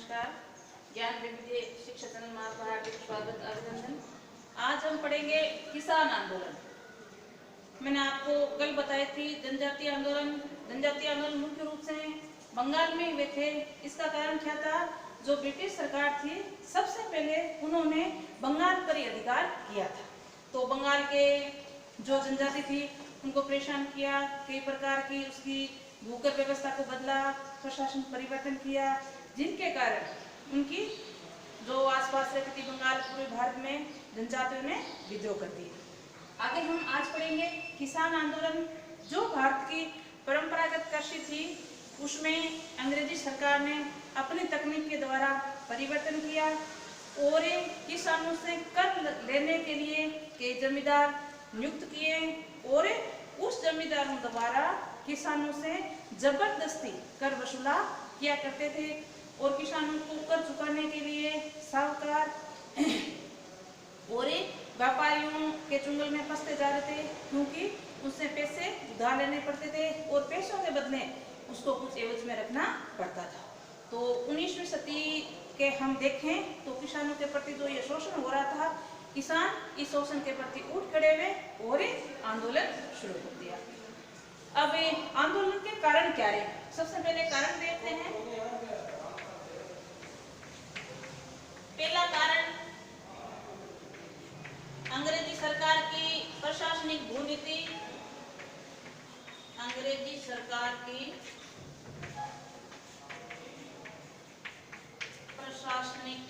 नमस्कार। ज्ञान विविधि शिक्षा चैनल में आपका हार्दिक स्वागत अभिनंदन। आज हम पढ़ेंगे किसान आंदोलन। मैंने आपको कल बताई थी जनजातीय आंदोलन। जनजातीय आंदोलन मुख्य रूप से बंगाल में हुए थे। इसका कारण क्या था? जो ब्रिटिश सरकार थी सबसे पहले उन्होंने बंगाल पर ही अधिकार किया था। तो बंगाल के जो जनजाति थी उनको परेशान किया, कई प्रकार की उसकी भूकर व्यवस्था को बदला, प्रशासन परिवर्तन किया, जिनके कारण उनकी जो आसपास रहती थी बंगाल पूरे भारत में जनजातियों ने विद्रोह कर दिया। आगे हम आज पढ़ेंगे किसान आंदोलन। जो भारत की परंपरागत कृषि थी उसमें अंग्रेजी सरकार ने अपनी तकनीक के द्वारा परिवर्तन किया और किसानों से कर लेने के लिए कई जमींदार नियुक्त किए और उस जमींदारों द्वारा किसानों से जबरदस्ती कर वसूला किया करते थे और किसानों को कर चुकाने के लिए साहूकार और व्यापारियों के चुंगल में फंसते जा रहे थे, क्योंकि उससे पैसे उधार लेने पड़ते थे और पैसों के बदले उसको कुछ एवज में रखना पड़ता था। तो 19वीं सदी के हम देखें तो किसानों के प्रति जो ये शोषण हो रहा था, किसान इस शोषण के प्रति उठ खड़े हुए और आंदोलन शुरू कर दिया। अब आंदोलन के कारण क्या रहे? सबसे पहले कारण देखते हैं। पहला कारण अंग्रेजी सरकार की प्रशासनिक भूनीति। अंग्रेजी सरकार की प्रशासनिक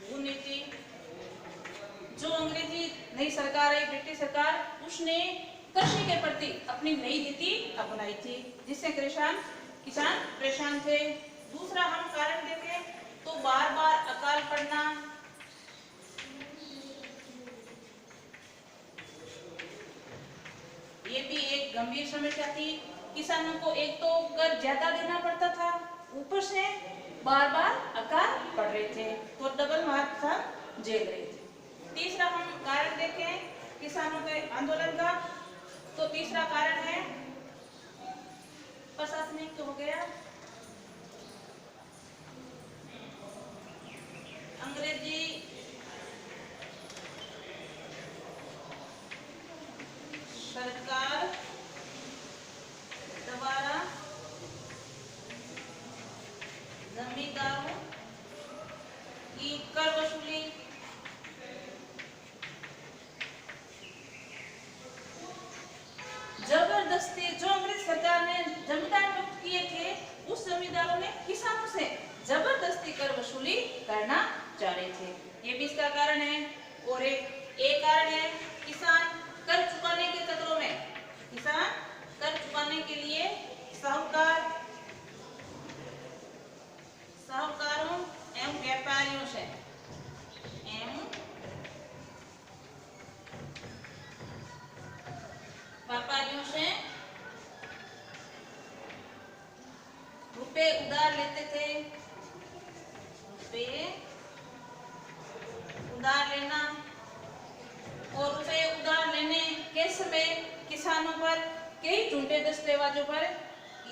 भूनीति। जो अंग्रेजी नई सरकार है, ब्रिटिश सरकार, उसने कृषि के प्रति अपनी नई नीति अपनाई थी, जिससे किसान परेशान थे। दूसरा हम कारण देखें तो बार बार अकाल पड़ना। ये भी एक गंभीर समस्या थी। किसानों को एक तो कर ज्यादा देना पड़ता था, ऊपर से बार बार अकाल पड़ रहे थे, तो डबल मार झेल रहे थे। तीसरा हम कारण देखें किसानों के आंदोलन का, तो तीसरा कारण है प्रशासनिक हो गया। अंग्रेजी सरकार द्वारा जमींदारों की कर वसूली। जबरदस्ती जो अंग्रेज सरकार ने जमींदार नियुक्त किए थे, उस जमींदारों ने किसानों से जबरदस्ती कर वसूली करना चाह रहे थे। ये भी इसका कारण है। और एक कारण है किसान कर चुकाने के चक्रों में, किसान कर चुकाने के लिए साहूकारों एवं व्यापारियों से रुपए उधार लेते थे। रुपए उधार लेना और रुपए उधार लेने के समय किसानों पर कई झूठे दस्तावेजों पर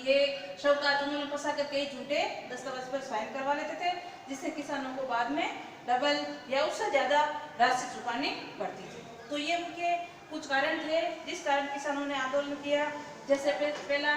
ये साहूकार चुंगल में फंसा कर कई झूठे दस्तावेज पर साइन करवा लेते थे, जिससे किसानों को बाद में डबल या उससे ज्यादा राशि चुकानी पड़ती थी। तो ये उनके कुछ कारण थे जिस कारण किसानों ने आंदोलन किया। जैसे पहला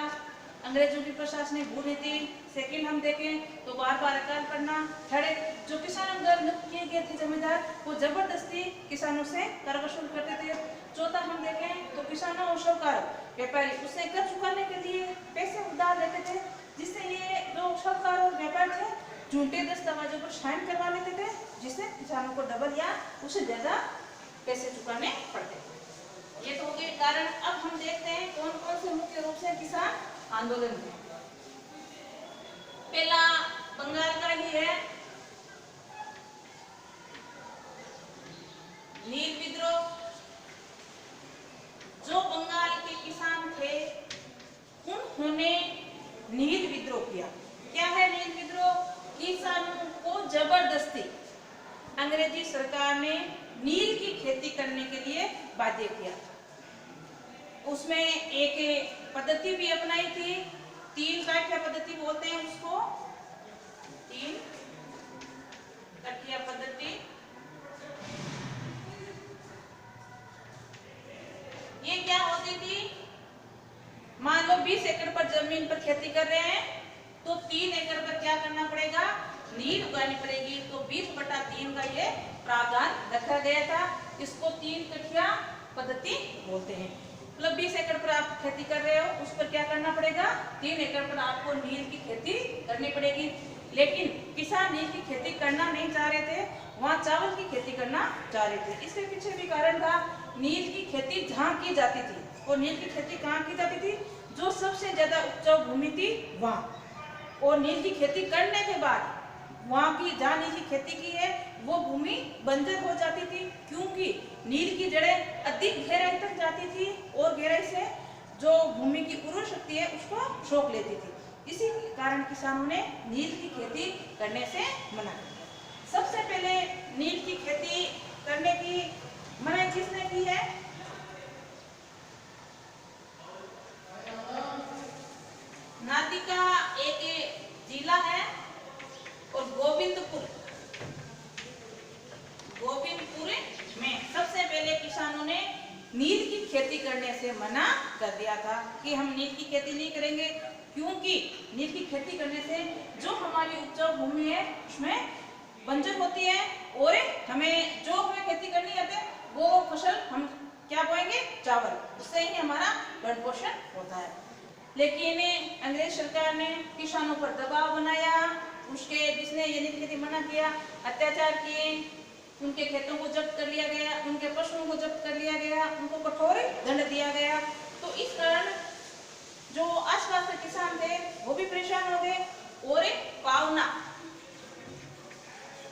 अंग्रेजों की प्रशासनिक भूनीति, सेकंड हम देखें तो बार बार अकाल पड़ना, थर्ड जो किसानों द्वारा नियुक्त किए गए थे जमींदार, वो जबरदस्ती किसानों से कर वसूल करते थे। चौथा हम देखें तो किसानों और साहूकार व्यापारी उससे कर चुकाने के लिए पैसे उधार लेते थे, जिससे ये जो साहूकार और व्यापारी थे झूठे दस्तावेजों पर साइन करवा लेते थे, जिससे किसानों को डबल या उससे ज्यादा पैसे चुकाने पड़ते थे। ये तो हो गए कारण। अब हम देखते हैं कौन कौन से मुख्य रूप से किसान आंदोलन में। पहला बंगाल का ही है, नील विद्रोह। जो बंगाल के किसान थे उन्होंने नील विद्रोह किया। क्या है नील विद्रोह? किसानों को जबरदस्ती अंग्रेजी सरकार ने नील की खेती करने के लिए बाध्य किया। उसमें एक पद्धति भी अपनाई थी, 3 काठिया पद्धति बोलते हैं उसको, 3 काठिया पद्धति। ये क्या होती थी, मान लो 20 एकड़ पर जमीन पर खेती कर रहे हैं तो 3 एकड़ पर क्या करना पड़ेगा, नील उगानी पड़ेगी। तो 20/3 का ये प्रावधान रखा गया था। इसको 3 कठिया पद्धति बोलते हैं। मतलब 20 एकड़ पर आप खेती कर रहे हो, उस पर क्या करना पड़ेगा, 3 एकड़ पर आपको नील की खेती करनी पड़ेगी। लेकिन किसान नील की खेती करना नहीं चाह रहे थे, वहाँ चावल की खेती करना चाह रहे थे। इसके पीछे भी कारण था, नील की खेती जहाँ की जाती थी, और नील की खेती कहाँ की जाती थी, जो सबसे ज्यादा उपजाऊ भूमि थी वहाँ। और नील की खेती करने के बाद वहाँ की जहाँ नील की खेती की है वो भूमि बंजर हो जाती थी, क्योंकि नील की जड़ें अधिक गहराई तक जाती थी और गहराई से जो भूमि की उर्वर शक्ति है उसको सोख लेती थी। इसी कारण किसानों ने नील की खेती करने से मना कर दिया। सबसे पहले नील की खेती करने की मनाही किसने की है, नादिका एक जिला है और गोविंदपुर में सबसे पहले किसानों ने नील की खेती करने से मना कर दिया था कि हम नील की खेती नहीं करेंगे, क्योंकि नील की खेती करने से जो हमारी उपजाऊ भूमि है उसमें बंजर होती है और हमें जो हमें खेती करनी है वो फसल हम क्या बोएंगे, चावल, उससे ही हमारा भरण पोषण होता है। लेकिन अंग्रेज सरकार ने किसानों पर दबाव बनाया, उसके जिसने ये नील खेती मना किया, अत्याचार किए, उनके खेतों को जब्त कर लिया गया, उनके पशुओं को जब्त कर लिया गया, उनको कठोर दंड दिया गया। तो इस कारण जो आसपास के किसान थे वो भी परेशान हो गए। और पावना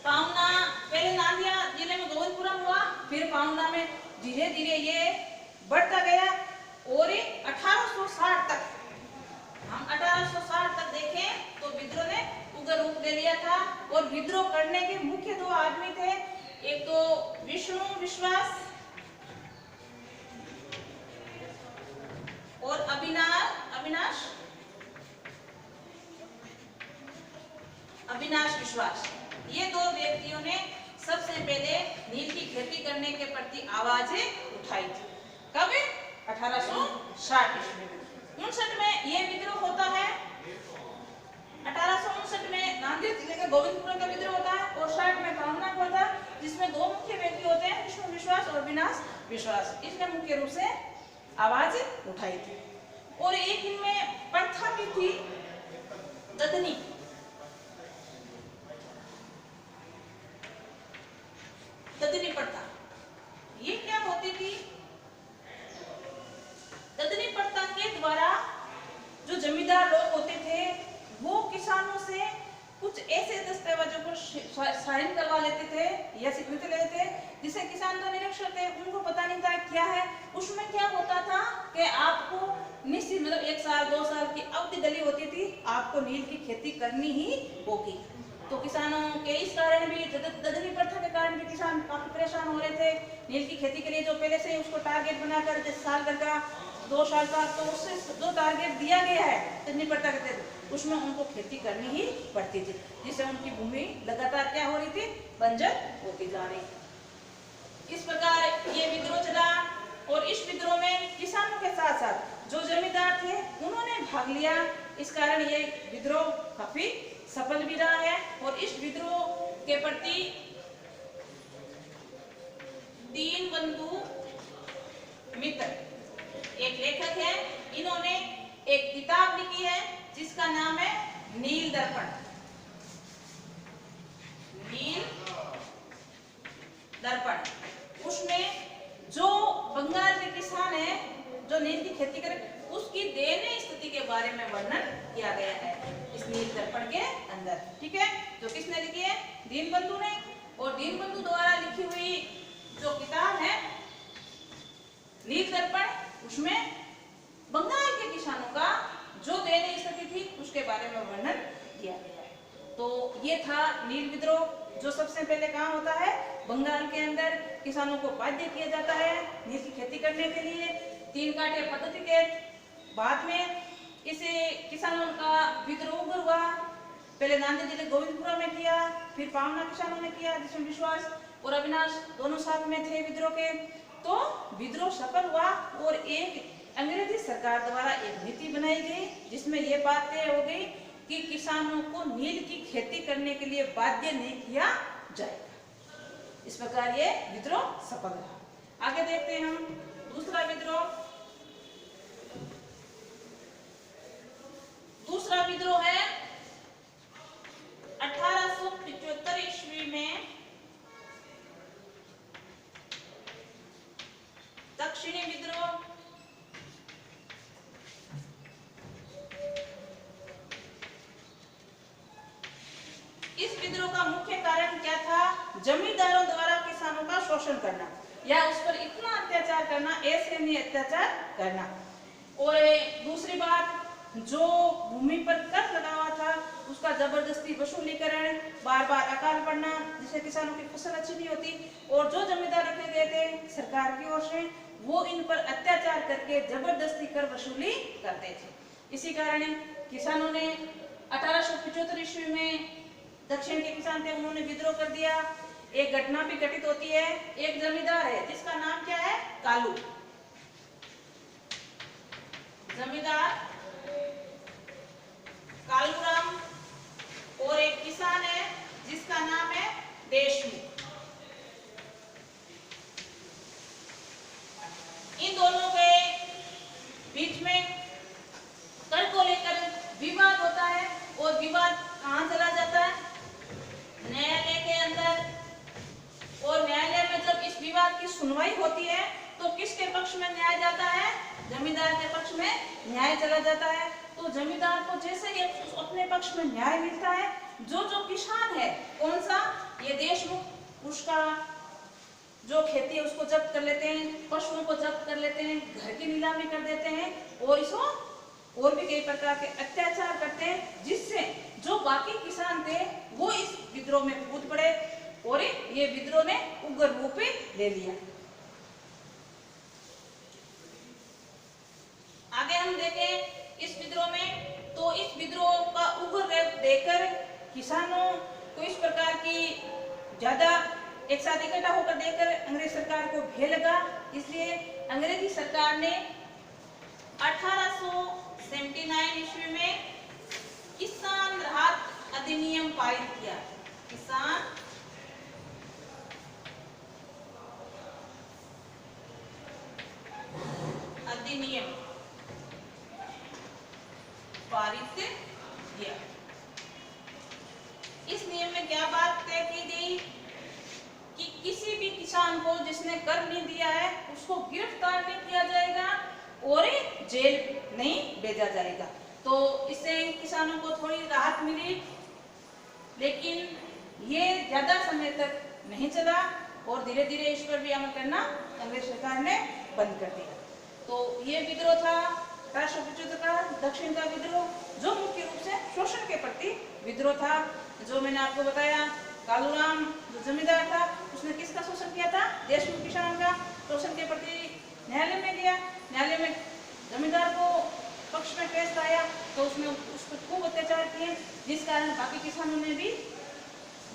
पहले नांदिया जिले में गोविंदपुरम हुआ, फिर पावना में धीरे धीरे ये बढ़ता गया और 1860 तक, हम 1860 तक देखें तो विद्रोह ने उग्र रूप ले लिया था। और विद्रोह करने के मुख्य 2 आदमी थे, एक तो विष्णु विश्वास और अविनाश विश्वास। ये 2 व्यक्तियों ने सबसे पहले नील की खेती करने के प्रति आवाज उठाई थी। कब, 1860 ईस्वी में। 59 में ये विद्रोह होता है, 1859 में नांदेड़ जिले के गोविंदपुरम का विद्रोह होता है और 60 में पावना का होता है, जिसमें 2 मुख्य व्यक्ति होते हैं, विष्णु विश्वास और अविनाश विश्वास। इसने मुख्य रूप से आवाज उठाई थी। और एक इनमें प्रथा भी थी, ददनी। ददनी प्रथा ये क्या होती थी, ददनी प्रथा के द्वारा जो जमींदार लोग होते थे वो किसानों से कुछ ऐसे दस्तावेजों को साइन करवा लेते थे या स्वीकृति लेते थे जिसे किसान तो निरक्षर थे, उनको पता नहीं था क्या है। उसमें क्या होता था कि आपको निश्चित मतलब 1 साल 2 साल की अवधि डली होती थी, आपको नील की खेती करनी ही होगी। तो किसानों के इस कारण भी, ददनी प्रथा के कारण भी किसान काफी परेशान हो रहे थे। नील की खेती के लिए जो पहले से उसको टारगेट बनाकर, जैसे साल भर का 2 साल का, तो उससे जो टारगेट दिया गया है ददनी प्रथा के तहत, उसमें उनको खेती करनी ही पड़ती थी, जिससे उनकी भूमि लगातार क्या हो रही थी, बंजर होती जा रही। इस प्रकार ये विद्रोह चला और इस विद्रोह में किसानों के साथ साथ जो जमींदार थे उन्होंने भाग लिया। इस कारण ये विद्रोह काफी सफल भी रहा है। और इस विद्रोह के प्रति दीनबंधु मित्र एक लेखक है, इन्होंने एक किताब लिखी है जिसका नाम है नील दर्पण। नील दर्पण। उसमें जो बंगाल के किसान है जो नील की खेती करे उसकी दयनीय स्थिति के बारे में वर्णन किया गया है इस नील दर्पण के अंदर। ठीक है, जो किसने लिखी है, दीनबंधु ने। और दीनबंधु द्वारा लिखी हुई जो किताब है नील दर्पण, उसमें बंगाल के किसानों का जो दयनीय स्थिति थी उसके बारे में वर्णन किया गया है। तो ये था नील विद्रोह, जो सबसे पहले कहाँ होता है, बंगाल के अंदर किसानों को बाध्य किया जाता है नील की खेती करने के लिए। तीन काठिया पद्धति के बाद में इसे किसानों का विद्रोह हुआ। पहले नांदेड़ जिले गोविंदपुरा में किया, फिर पावना किसानों ने किया, जिसमें विश्वास और अविनाश दोनों साथ में थे विद्रोह के। तो विद्रोह सफल हुआ और एक अंग्रेजी सरकार द्वारा एक नीति बनाई गई जिसमें यह बात तय हो गई कि किसानों को नील की खेती करने के लिए बाध्य नहीं किया जाएगा। इस प्रकार ये विद्रोह सफल रहा। आगे देखते हैं हम दूसरा विद्रोह। दूसरा विद्रोह है 1875 ईस्वी में दक्षिणी विद्रोह। इस विद्रोह का मुख्य कारण क्या था? जमींदारों द्वारा किसानों का शोषण करना या उस पर इतना अत्याचार करना, ऐसे नहीं अत्याचार करना। और दूसरी बात, जो भूमि पर कर लगा हुआ था उसका जबरदस्ती वसूलीकरण, बार बार अकाल पड़ना जिससे किसानों की फसल अच्छी नहीं होती, और जो जमींदार रखे गए थे सरकार की ओर से वो इन पर अत्याचार करके जबरदस्ती कर वसूली करते थे। इसी कारण किसानों ने 1875 ईस्वी में दक्षिण के किसान थे, उन्होंने विद्रोह कर दिया। एक घटना भी घटित होती है। एक जमींदार है जिसका नाम क्या है? कालू। जमींदार कालूराम और एक किसान है जिसका नाम है देशमुख। इन दोनों के बीच में कर को लेकर विवाद होता है और विवाद कहां चला जाता है? न्यायालय के अंदर। और न्यायालय में जब इस विवाद की सुनवाई होती है तो किसके पक्ष में न्याय जाता है? जमींदार के पक्ष में न्याय चला जाता है। तो जमींदार को जैसे ही अपने पक्ष में न्याय मिलता है, जो किसान है, कौन सा? ये देशमुख, उसका जो खेती है उसको जब्त कर लेते हैं, पशुओं को जब्त कर लेते हैं, घर की नीलामी कर देते हैं और इसको और भी कई प्रकार के अत्याचार करते हैं, जिससे जो बाकी किसान थे वो इस विद्रोह में कूद पड़े और ये विद्रोह ने उग्र रूप ले लिया। आगे हम देखें इस विद्रोह में, तो इस विद्रोह का उग्र रूप देकर किसानों को इस प्रकार की ज्यादा एक साथ इकट्ठा होकर देकर अंग्रेज सरकार को भय लगा। इसलिए अंग्रेजी सरकार ने 1879 ईस्वी में किसान राहत अधिनियम पारित किया। किसान अधिनियम पारित किया। इस नियम में क्या बात तय की गई कि किसी भी किसान को जिसने कर नहीं दिया है उसको गिरफ्तार नहीं किया जाएगा और जेल नहीं भेजा जाएगा। तो इससे किसानों को थोड़ी राहत मिली, लेकिन ये ज्यादा समय तक नहीं चला और धीरे धीरे इस पर भी अमल करना अंग्रेज सरकार ने बंद कर दिया। तो ये विद्रोह था 1875 का दक्षिण का विद्रोह, जो मुख्य रूप से शोषण के प्रति विद्रोह था। जो मैंने आपको बताया, कालूराम जो जमींदार था उसने किसका शोषण किया था? देशमुख किसान का शोषण के प्रति न्यायालय में गया। न्यायालय में जमींदार को पक्ष में पेश आया तो उसने उस पर खूब अत्याचार किए, जिस कारण बाकी किसानों ने भी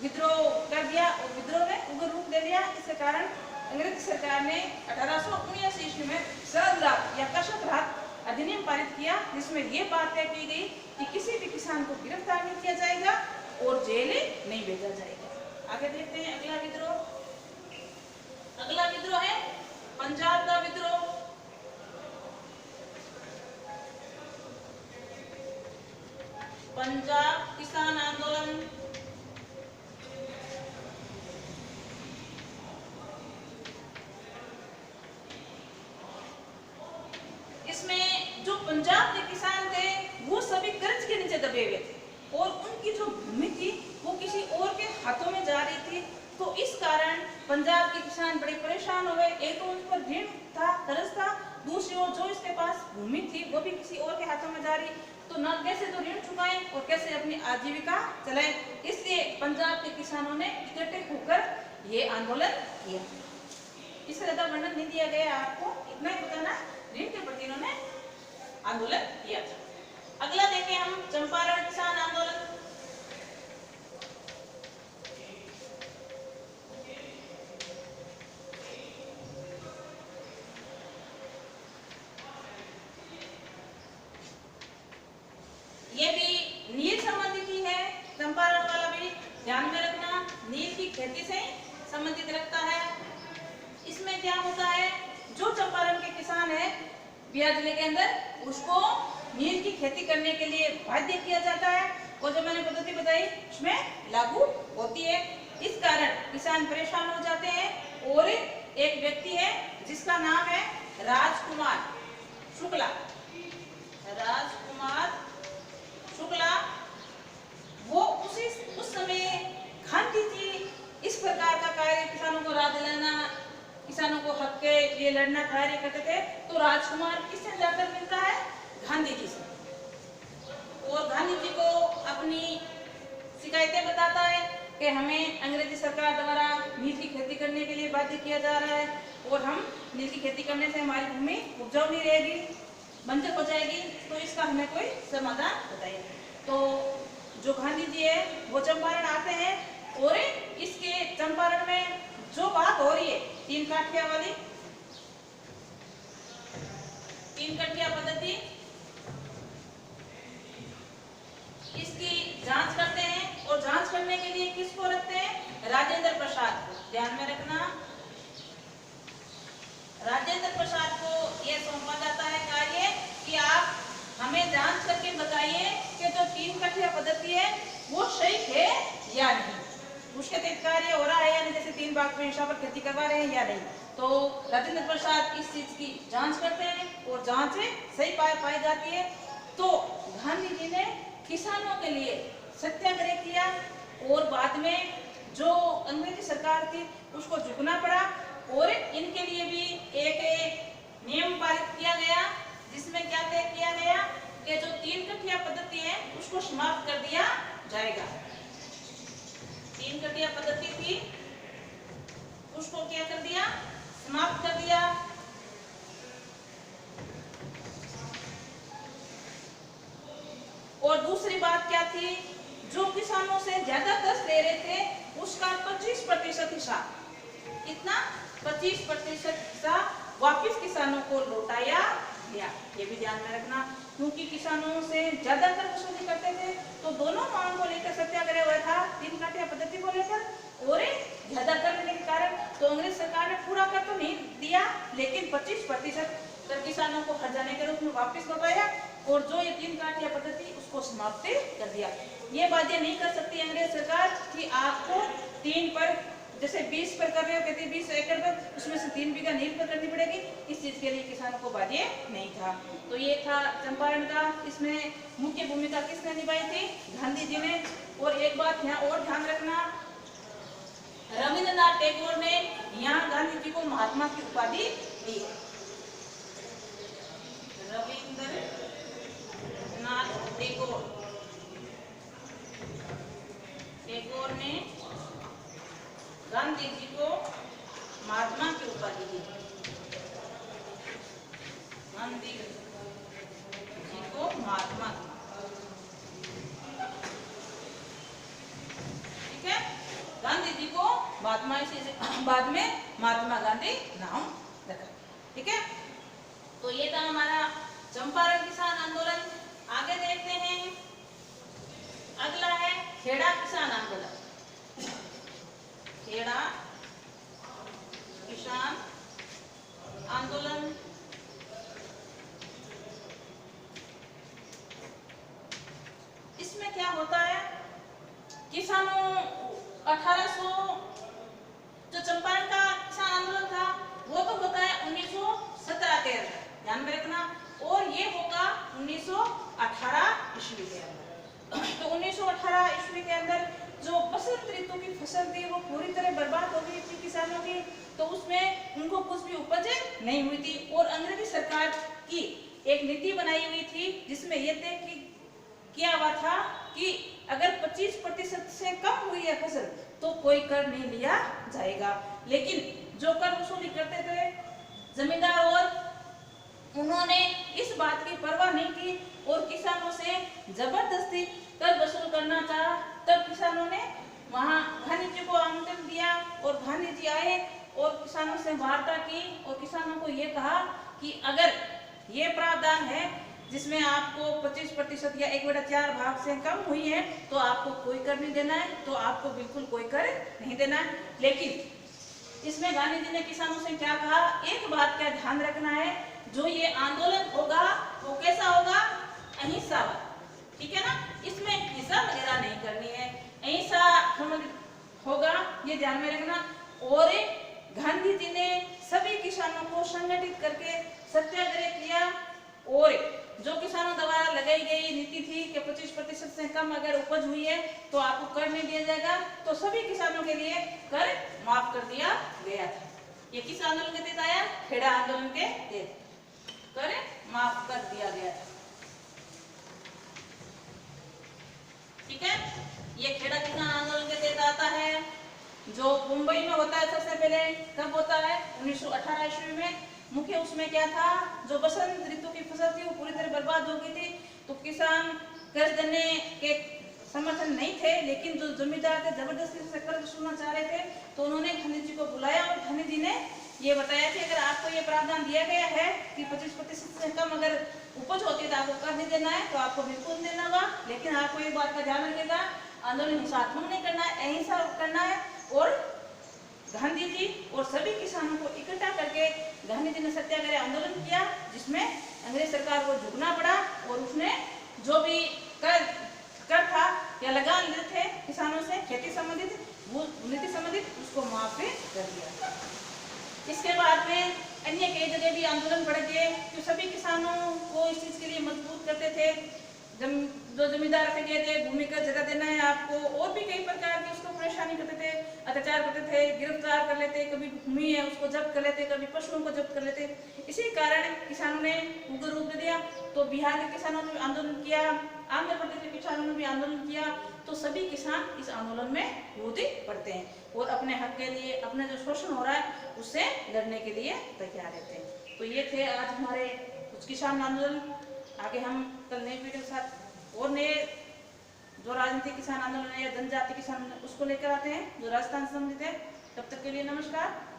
विद्रोह कर दिया और विद्रोह ने उग्र रूप ले लिया। इसके कारण अंग्रेज सरकार ने 1879 ईस्वी में शरद राहत या कसरत राहत अधिनियम पारित किया, जिसमें ये बात तय की गई कि किसी भी किसान को गिरफ्तार नहीं किया जाएगा और जेल नहीं भेजा जाएगा। आगे देखते हैं अगला विद्रोह। अगला विद्रोह है पंजाब का विद्रोह। पंजाब किसान आंदोलन। इसमें जो पंजाब के किसान थे वो सभी कर्ज के नीचे दबे हुए थे और उनकी जो भूमि थी वो किसी और के हाथों में जा रही थी। तो इस कारण पंजाब के किसान बड़े परेशान हो गए। एक तो उन पर ऋण था, कर्ज था, दूसरी ओर जो इसके पास भूमि थी वो भी किसी और के हाथों में जा रही, तो न कैसे तो ऋण चुकाएं और कैसे अपनी आजीविका चलाएं। इसलिए पंजाब के किसानों ने इकट्ठे होकर ये आंदोलन किया। इससे ज्यादा वर्णन नहीं दिया गया आपको, इतना ही बताना ऋण के प्रति इन्होंने आंदोलन किया था। अगला देखें हम चंपारण किसान आंदोलन। ये भी नील संबंधित ही है, चंपारण वाला भी ध्यान में रखना, नील की खेती से संबंधित रखता है। इसमें क्या होता है, जो चंपारण के किसान है ब्याज जिले के अंदर, उसको नील की खेती करने के लिए बाध्य किया जाता है, और जो मैंने पद्धति बताई उसमें लागू होती है। इस कारण किसान परेशान हो जाते हैं, और एक व्यक्ति है जिसका नाम है राजकुमार शुक्ला। राजकुमार शुक्ला, वो उस समय गांधी जी इस प्रकार का कार्य, किसानों को राह दिलाना, किसानों को हक के लिए लड़ना कार्य करते थे। तो राजकुमार किससे जाकर मिलता है, गांधी जी से, और गांधी जी को अपनी शिकायतें बताता है कि हमें अंग्रेजी सरकार द्वारा नील की खेती करने के लिए बाध्य किया जा रहा है, और हम नील की खेती करने से हमारी भूमि उपजाऊ नहीं रहेगी, बंजर हो जाएगी, तो इसका हमें कोई समाधान बताइए। तो जो गांधी जी है वो चंपारण आते हैं, और इसके चंपारण में जो बात हो रही है 3 काठिया वाली, 3 काठिया पद्धति, इसकी जांच करते हैं, और जांच करने के लिए किसको रखते हैं, राजेंद्र प्रसाद को। ध्यान में रखना, राजेंद्र प्रसाद को यह सौंपा जाता है कार्य कि आप हमें जांच करके बताइए कि जो 3 काठिया पद्धति है वो सही है या नहीं, उसके तहत कार्य हो रहा है या नहीं, जैसे 3 भाग में पर खेती करवा रहे हैं या नहीं। तो राजेंद्र प्रसाद इस चीज की जांच करते हैं, और जांच सही पाई जाती है। तो गांधी जी ने किसानों के लिए सत्याग्रह किया, और बाद में जो अंग्रेजी सरकार थी उसको झुकना पड़ा, और इनके लिए भी एक नियम पारित किया गया, जिसमें क्या तय किया गया कि जो 3 काठिया पद्धति है उसको समाप्त कर दिया जाएगा। 3 काठिया पद्धति थी, उसको क्या कर दिया, समाप्त कर दिया। और दूसरी बात क्या थी, जो किसानों से ज्यादा कष्ट ले रहे थे उसका 25% हिस्सा, कितना, 25% हिस्सा वापिस किसानों को लौटाया गया। ये भी ध्यान में रखना, क्योंकि किसानों से ज्यादातर वसूली करते थे, तो दोनों मांग को लेकर सत्याग्रह हुआ था, 3 काठिया पद्धति को लेकर, और ज्यादा कर लेने के कारण तो अंग्रेज सरकार ने पूरा कर तो नहीं दिया, लेकिन 25% कर किसानों को खजाने के रूप में वापस लौटाया, और जो ये 3 काठिया पद्धति उसको समाप्त कर दिया। ये बातें नहीं कर सकती अंग्रेज सरकार कि आपको 3 पर, जैसे 20 पर कर रहे हो, कहते 20 एकड़ पर, उसमें से 3 बीघा नील पर करनी पड़ेगी, इस चीज के लिए किसानों को बाध्य नहीं था। तो ये था चंपारण का, इसमें मुख्य भूमिका किसने निभाई थी, गांधी जी ने। और एक बात यहाँ और ध्यान रखना, रविंद्रनाथ टैगोर ने यहाँ गांधी जी को महात्मा की उपाधि दी है। रविंद्रनाथ टैगोर ने गांधी जी को महात्मा की उपाधि दी। गांधी जी को महात्मा, ठीक है, गांधी जी को महात्मा, इसी बाद में महात्मा गांधी नाम रखा, ठीक है। तो ये था हमारा चंपारण किसान आंदोलन। आगे देखते हैं, अगला है खेड़ा किसान आंदोलन। खेड़ा किसान आंदोलन इसमें क्या होता है, किसानों 1800 जो चंपारण का किसान आंदोलन था वो तो होता है 1917 के अंदर, ध्यान में रखना, और ये होगा 1918 ईस्वी के अंदर। तो 1918 ईस्वी के अंदर जो बसंत ऋतु की फसल थी वो पूरी तरह बर्बाद हो गई थी किसानों की, तो उसमें उनको कुछ भी उपज नहीं हुई थी, और अंग्रेजी सरकार की एक नीति बनाई हुई थी जिसमें यह तय कि किया हुआ था कि अगर 25% से कम हुई है फसल तो कोई कर नहीं लिया जाएगा। लेकिन जो कर वसूली करते थे जमींदार, और उन्होंने इस बात की परवाह नहीं की और किसानों से जबरदस्ती कर वसूल करना चाहा। तब किसानों ने वहां गांधी जी को आमंत्रण दिया और गांधी जी आए और किसानों से वार्ता की और किसानों को ये कहा कि अगर ये प्रावधान है जिसमें आपको 25% या 1/4 भाग से कम हुई है तो आपको कोई कर नहीं देना है, तो आपको बिल्कुल कोई कर नहीं देना है। लेकिन इसमें गांधी जी ने किसानों से क्या कहा, एक बात का ध्यान रखना है, जो ये आंदोलन होगा वो कैसा होगा, अहिंसा, ठीक है ना, इसमें हिंसा वगैरह नहीं करनी है, अहिंसा होगा, ये ध्यान में रखना। और गांधी जी ने सभी किसानों को संगठित करके सत्याग्रह किया और जो किसानों द्वारा लगाई गई नीति थी कि 25% से कम अगर उपज हुई है तो आपको कर नहीं दिया जाएगा, तो सभी किसानों के लिए कर माफ कर दिया गया था। ये किस आंदोलन के तहत आया, खेड़ा आंदोलन के तहत कर माफ कर दिया गया था, ठीक है। ये खेड़ा किसान आंदोलन के तहत आता है, जो मुंबई में होता है सबसे पहले। कब होता है, 1918 ईस्वी में। मुख्य उसमें क्या था, जो बसंत ऋतु की फसल थी वो पूरी तरह बर्बाद हो गई थी, तो किसान कर्ज देने के समर्थन नहीं थे, लेकिन जो जमींदार थे जबरदस्ती से कर्ज वसूलना चाह रहे थे, तो उन्होंने गांधी जी को बुलाया और गांधी जी ने ये बताया कि अगर आपको ये प्रावधान दिया गया है कि 25% से कम अगर उपज होती है तो आपको कर नहीं देना है, तो आपको बिल्कुल देना होगा, लेकिन आपको एक बात का ध्यान रखिएगा, आंदोलन हिंसात्मक नहीं करना है, अहिंसा करना है। और गांधी जी और सभी किसानों को इकट्ठा करके गांधी जी ने सत्याग्रह आंदोलन किया, जिसमें अंग्रेज सरकार को झुकना पड़ा और उसने जो भी कर था या लगान लेते थे किसानों से खेती संबंधित, वो नीति संबंधित, उसको माफ कर दिया। इसके बाद में अन्य कई जगह भी आंदोलन बढ़ गए, जो सभी किसानों को इस चीज के लिए मजबूर करते थे। जो जमींदार थे कहते थे भूमि का जगह देना है आपको, और भी कई प्रकार की उसको परेशानी करते थे, अत्याचार करते थे, गिरफ्तार कर लेते, कभी भूमि है उसको जब्त कर लेते, कभी पशुओं को जब्त कर लेते। इसी कारण किसानों ने उग्र रूप दे दिया। तो बिहार के किसानों ने आंदोलन किया, आंध्र प्रदेश के किसानों ने भी आंदोलन किया, तो सभी किसान इस आंदोलन में कूद पड़ते हैं और अपने हक के लिए, अपने जो शोषण हो रहा है उससे लड़ने के लिए तैयार रहते हैं। तो ये थे आज हमारे कुछ किसान आंदोलन। आगे हम कल नए वीडियो के साथ और नए जो राजनीतिक किसान आंदोलन है या जनजाति किसान उसको लेकर आते हैं जो राजस्थान से संबंधित है। तब तक के लिए नमस्कार।